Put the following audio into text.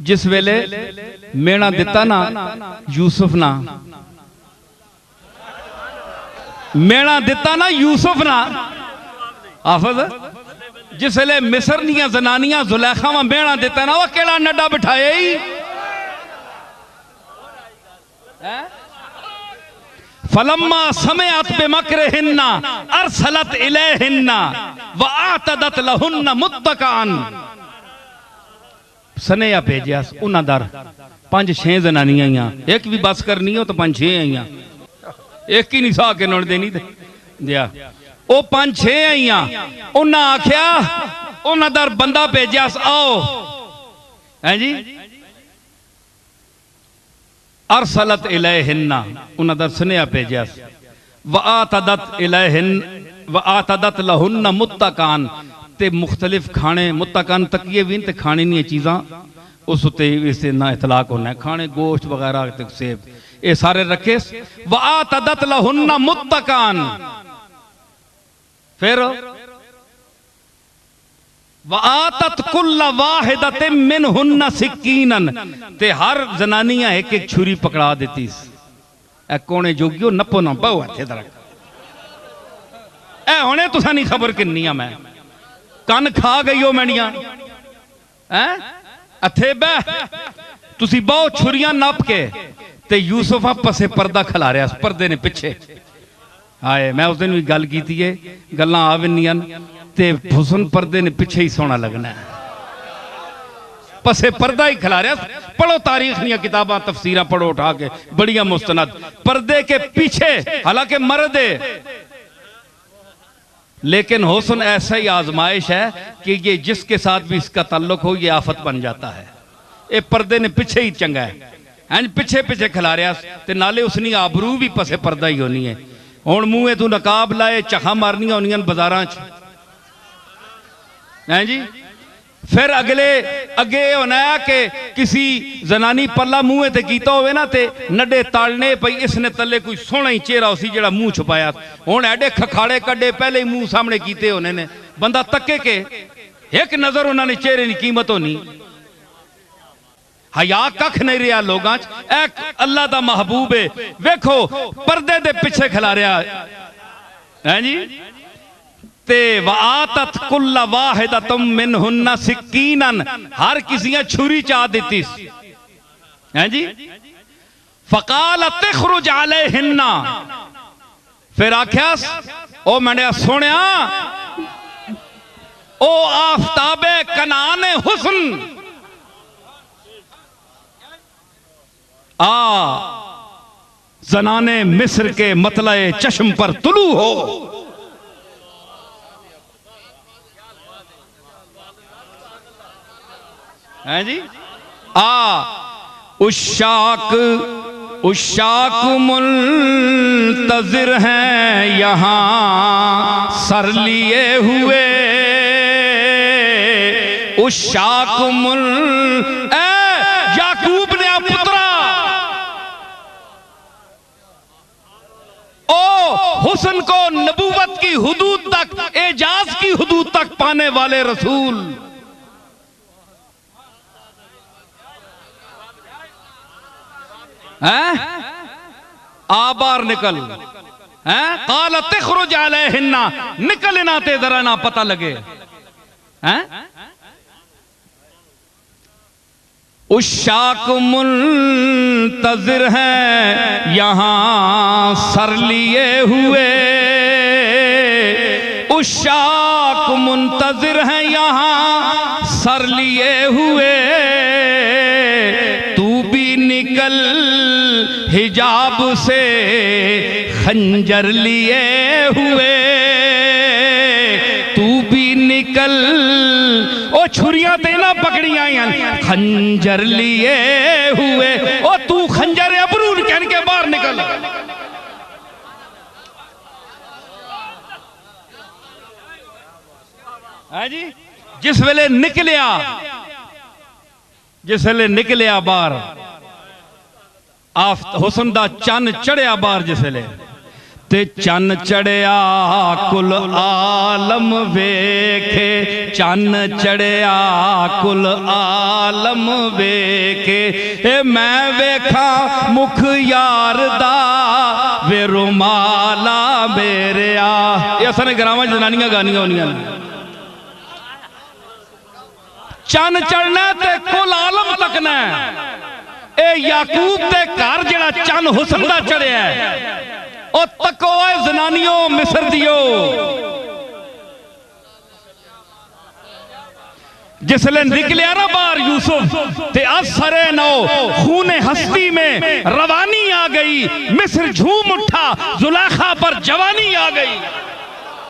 جس ویلے مینا دیتا نا یوسف نا مینا دیتا نا یوسف نا حافظ جس ویلے مصر نیاں زنانیاں زلیخا میں مینا دیتا نا وہ کیڑا نڈا بٹھائے ہی فلما سمعت بمکرہن ارسلت الیہن واعتدت لہن متکئن سنیا بھیجیا انہاں در 5-6 زنانیاں آئیاں ایک بھی بس کرنی ہو تو 5-6 آئیاں ایک ہی نہیں سا کے نوڑ دینی دیا او 5-6 آئیاں انہاں آکھیا انہاں در بندہ بھیجیا آؤ ہیں جی ارسلت الیہن انہاں در سنیا بھیجیا وآتدت الیہن وآتدت لہن متکئن تے مختلف کھانے متکئن تکیے بھی تے کھانے نہیں چیزاں اس تے اس سے نہ اطلاق ہونا ہے کھانے گوشت وغیرہ تک سیب اے سارے رکھے وآتدت لہن متکئن پھر وآتت کل واحدت منہن سکینن تے ہر زنانیاں ایک ایک چھری پکڑا دیتی اے کونے جوگیو نپو نہ باو ہتھے درک اے ہونے تو سانی خبر کننی میں کان کھا گئی ہو مینیاں اتھے بے تسی باو چھریاں نپ کے تے یوسفہ پسے پردہ کھلا رہا ہے پردے نے پچھے آئے میں اس دن بھی گل کی تھی گلنا آونیاں تے حسن پردے نے پچھے ہی سونا لگنا ہے پسے پردہ ہی کھلا رہا ہے پڑھو تاریخ نیا کتاباں تفسیرہ پڑھو اٹھا کے بڑیا مستند پردے کے پیچھے حالانکہ مردے لیکن حسن ایسا ہی آزمائش ہے کہ یہ جس کے ساتھ بھی اس کا تعلق ہو یہ آفت بن جاتا ہے اے پردے نے پچھے ہی چنگا ہے پچھے پچھے کھلا رہا تے نالے اس نے آبرو بھی پسے پردہ ہی ہونی ہے ہون موے تو نقاب لائے چکھا مارنی ہونیاں بزاراں جی پھر اگے ہونا ہے کہ کسی زنانی پلا موے تے کیتا ہوئے نا تے نڈے تالنے پئی اس نے تلے کوئی سونا ہی چہرہ اسی جڑا منہ چھپایا ہون ایڈے کھکھاڑے کڈے پہلے ہی منہ سامنے کیتے ہونے نے بندہ تکے کے ایک نظر انہوں نے چہرے نہیں قیمت ہونی حیا ککھ نہیں رہا لوگاں ایک اللہ دا محبوب ہے ویکھو پردے دے پیچھے کھلا رہا ہے جی تے وآتت کل واحدت منہن سکینن ہر کسیاں چھری چاہ دیتی ہیں جی فقالت اخرج علیہن پھر آکھیاس او میں نے سنیا او آفتاب کنان حسن زنانے مصر کے مطلع چشم پر طلوع ہو ہیں جی اشاق منتظر ہیں یہاں سر لیے ہوئے اشاق یعقوب نے پترا حسن کو نبوت کی حدود تک اعجاز کی حدود تک پانے والے رسول آبار نکل قالت اخرج علیہن نکلنا تے ذرا نہ پتہ لگے اشاق منتظر ہیں یہاں سر لیے ہوئے اشاق منتظر ہیں یہاں سر لیے ہوئے تو بھی نکل حجاب سے خنجر لیے ہوئے تو بھی نکل او چھریاں دینا پکڑی آئیں خنجر لیے ہوئے او تو خنجر ابرون کہن کے باہر نکل جی جس ویلے نکلیا باہر حسن دا چن چڑھیا باہر جس ویلے تے چن چڑیا کل عالم ویکھے چن چڑیا کل عالم ویکھے اے میں ویکھا مکھ یار دا وے رومالا میریا یہ اصلا گرامہ جنانیاں گانیاں ہونیاں چن چڑھنا تے کل عالم تکنا اے یعقوب تے کار جڑا چن حسن دا چڑھیا ہے او تکوائے زنانیوں مصر دیو جس لئے نکلیا نا بار یوسف تے اثر نو خون ہستی میں روانی آ گئی مصر جھوم اٹھا زلیخا پر جوانی آ گئی